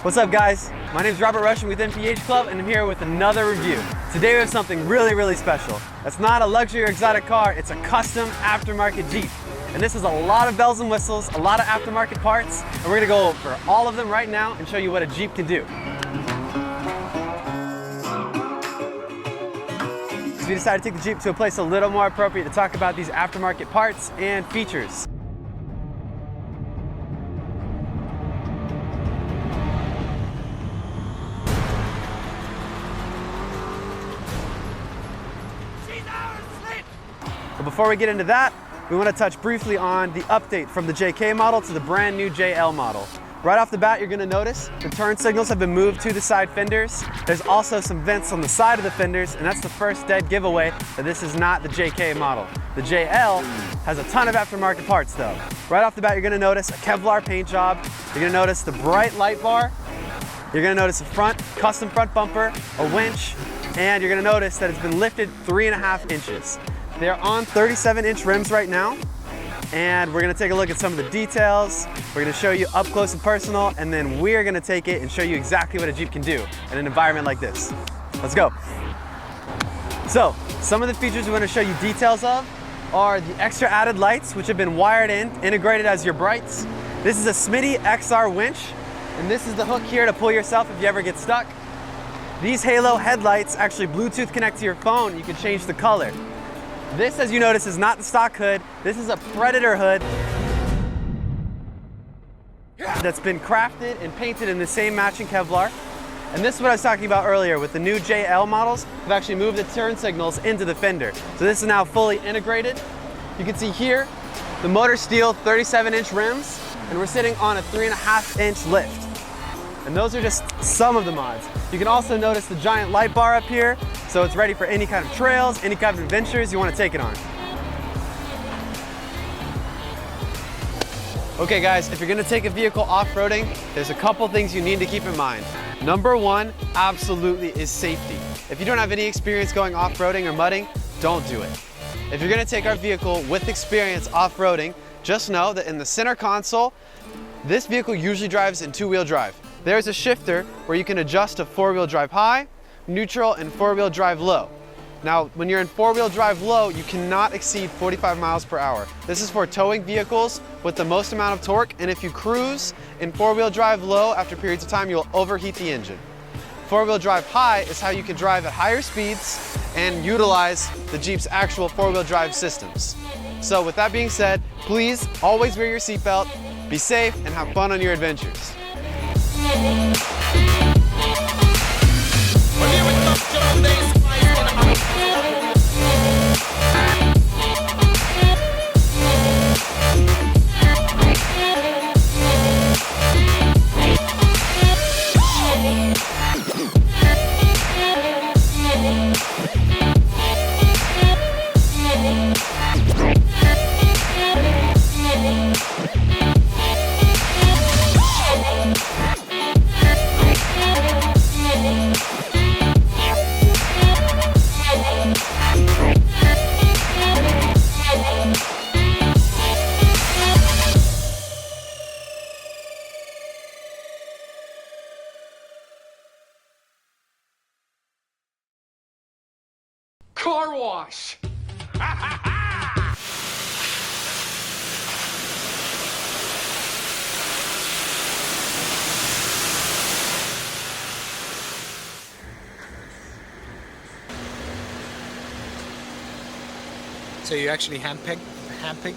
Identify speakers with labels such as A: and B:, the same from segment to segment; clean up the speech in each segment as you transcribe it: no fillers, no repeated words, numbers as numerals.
A: What's up, guys? My name is Robert Russian with NPH Club, and I'm here with another review. Today we have something really special. It's not a luxury or exotic car, it's a custom aftermarket Jeep. And this is a lot of bells and whistles, a lot of aftermarket parts, and we're gonna go over all of them right now and show you what a Jeep can do. So we decided to take the Jeep to a place a little more appropriate to talk about these aftermarket parts and features. But before we get into that, we want to touch briefly on the update from the JK model to the brand new JL model. Right off the bat, you're going to notice the turn signals have been moved to the side fenders. There's also some vents on the side of the fenders, and that's the first dead giveaway that this is not the JK model. The JL has a ton of aftermarket parts though. Right off the bat, you're going to notice a Kevlar paint job. You're going to notice the bright light bar. You're going to notice a custom front bumper, a winch, and you're going to notice that it's been lifted 3.5 inches. They're on 37-inch rims right now, and we're gonna take a look at some of the details. We're gonna show you up close and personal, and then we're gonna take it and show you exactly what a Jeep can do in an environment like this. Let's go. So, some of the features we wanna show you details of are the extra added lights, which have been wired in, integrated as your brights. This is a Smitty XR winch, and this is the hook here to pull yourself if you ever get stuck. These halo headlights actually Bluetooth connect to your phone. You can change the color. This, as you notice, is not the stock hood. This is a Predator hood that's been crafted and painted in the same matching Kevlar. And this is what I was talking about earlier with the new JL models. We've actually moved the turn signals into the fender. So this is now fully integrated. You can see here the motor steel 37-inch rims, and we're sitting on a 3.5-inch lift. And those are just some of the mods. You can also notice the giant light bar up here, so it's ready for any kind of trails, any kind of adventures you want to take it on. Okay guys, if you're going to take a vehicle off-roading, there's a couple things you need to keep in mind. Number one, absolutely, is safety. If you don't have any experience going off-roading or mudding, don't do it. If you're going to take our vehicle with experience off-roading, just know that in the center console, this vehicle usually drives in two-wheel drive. There's a shifter where you can adjust to four-wheel drive high, neutral, and four-wheel drive low. Now, when you're in four-wheel drive low, you cannot exceed 45 miles per hour. This is for towing vehicles with the most amount of torque, and if you cruise in four-wheel drive low, after periods of time, you'll overheat the engine. Four-wheel drive high is how you can drive at higher speeds and utilize the Jeep's actual four-wheel drive systems. So with that being said, please always wear your seatbelt, be safe, and have fun on your adventures.
B: Car wash! So you actually handpick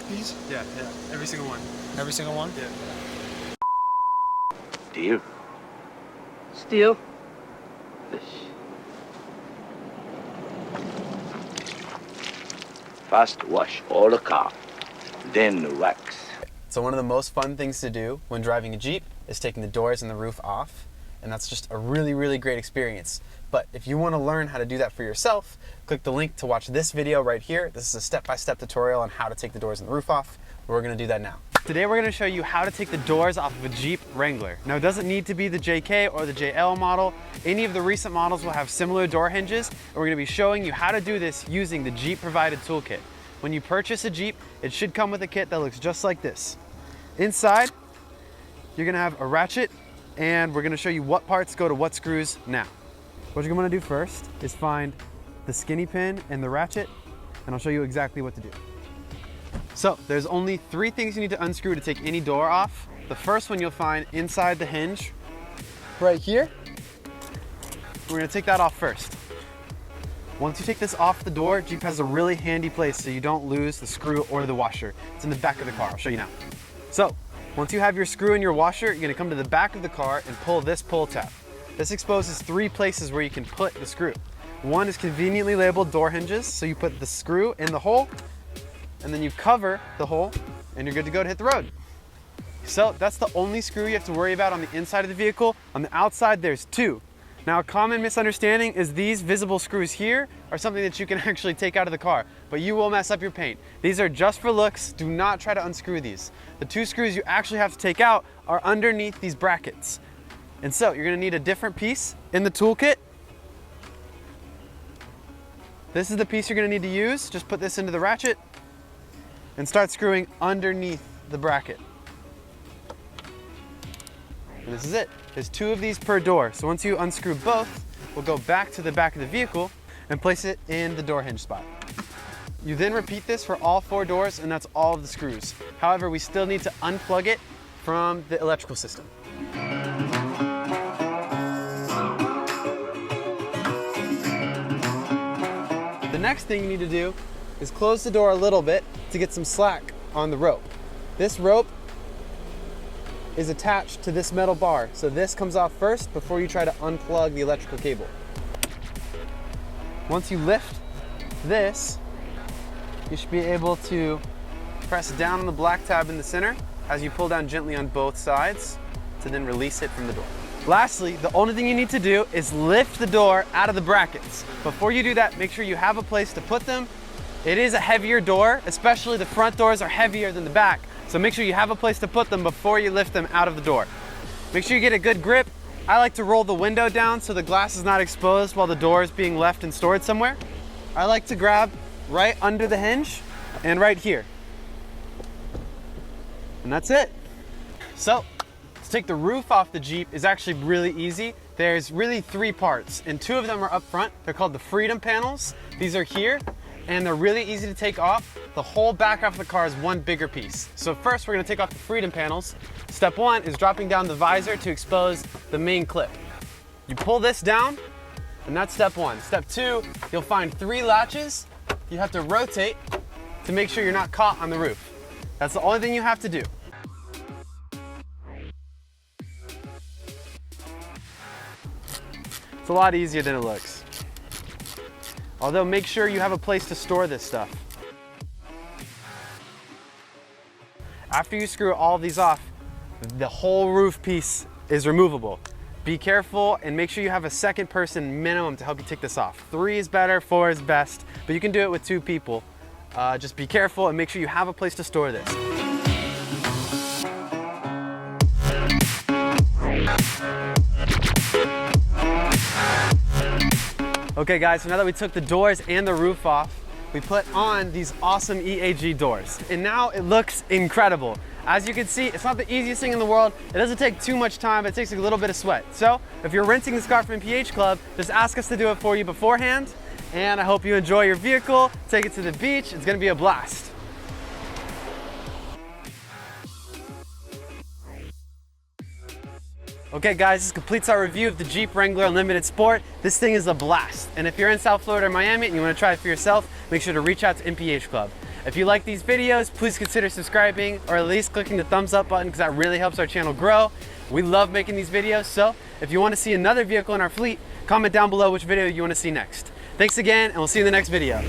B: these?
A: Yeah, every single one.
B: Every single one?
A: Yeah.
C: Deer.
D: Steel.
C: Fish. First wash all the car, then wax.
A: So one of the most fun things to do when driving a Jeep is taking the doors and the roof off, and that's just a really great experience. But if you want to learn how to do that for yourself, click the link to watch this video right here. This is a step-by-step tutorial on how to take the doors and the roof off. We're going to do that now. Today we're going to show you how to take the doors off of a Jeep Wrangler. Now it doesn't need to be the JK or the JL model. Any of the recent models will have similar door hinges, and we're going to be showing you how to do this using the Jeep provided toolkit. When you purchase a Jeep, it should come with a kit that looks just like this. Inside, you're going to have a ratchet and we're gonna show you what parts go to what screws now. What you're gonna do first is find the skinny pin and the ratchet, and I'll show you exactly what to do. So there's only 3 things you need to unscrew to take any door off. The first one you'll find inside the hinge right here. We're gonna take that off first. Once you take this off the door, Jeep has a really handy place so you don't lose the screw or the washer. It's in the back of the car, I'll show you now. So once you have your screw and your washer, you're gonna come to the back of the car and pull this pull tab. This exposes 3 places where you can put the screw. One is conveniently labeled door hinges, so you put the screw in the hole, and then you cover the hole, and you're good to go to hit the road. So that's the only screw you have to worry about on the inside of the vehicle. On the outside, there's 2. Now, a common misunderstanding is these visible screws here are something that you can actually take out of the car, but you will mess up your paint. These are just for looks. Do not try to unscrew these. The 2 screws you actually have to take out are underneath these brackets. And so you're gonna need a different piece in the toolkit. This is the piece you're gonna need to use. Just put this into the ratchet and start screwing underneath the bracket. And this is it. There's 2 of these per door. So once you unscrew both, we'll go back to the back of the vehicle and place it in the door hinge spot. You then repeat this for all 4 doors, and that's all of the screws. However, we still need to unplug it from the electrical system. The next thing you need to do is close the door a little bit to get some slack on the rope. This rope is attached to this metal bar, so this comes off first before you try to unplug the electrical cable. Once you lift this, you should be able to press down on the black tab in the center as you pull down gently on both sides to then release it from the door. Lastly, the only thing you need to do is lift the door out of the brackets. Before you do that, make sure you have a place to put them. It is a heavier door, especially the front doors are heavier than the back, so make sure you have a place to put them before you lift them out of the door. Make sure you get a good grip. I like to roll the window down so the glass is not exposed while the door is being left and stored somewhere. I like to grab right under the hinge and right here. And that's it. So, to take the roof off the Jeep is actually really easy. There's really 3 parts, and 2 of them are up front. They're called the freedom panels. These are here, and they're really easy to take off. The whole back half of the car is one bigger piece. So first we're gonna take off the freedom panels. Step 1 is dropping down the visor to expose the main clip. You pull this down, and that's step 1. Step 2, you'll find 3 latches. You have to rotate to make sure you're not caught on the roof. That's the only thing you have to do. It's a lot easier than it looks. Although make sure you have a place to store this stuff. After you screw all of these off, the whole roof piece is removable. Be careful and make sure you have a second person minimum to help you take this off. 3 is better, 4 is best, but you can do it with 2 people. Just be careful and make sure you have a place to store this. Okay guys, so now that we took the doors and the roof off, we put on these awesome EAG doors. And now it looks incredible. As you can see, it's not the easiest thing in the world. It doesn't take too much time, but it takes a little bit of sweat. So if you're renting this car from MPH Club, just ask us to do it for you beforehand. And I hope you enjoy your vehicle, take it to the beach. It's gonna be a blast. Okay guys, this completes our review of the Jeep Wrangler Unlimited Sport. This thing is a blast. And if you're in South Florida or Miami and you want to try it for yourself, make sure to reach out to MPH Club. If you like these videos, please consider subscribing or at least clicking the thumbs up button because that really helps our channel grow. We love making these videos, so if you want to see another vehicle in our fleet, comment down below which video you want to see next. Thanks again, and we'll see you in the next video.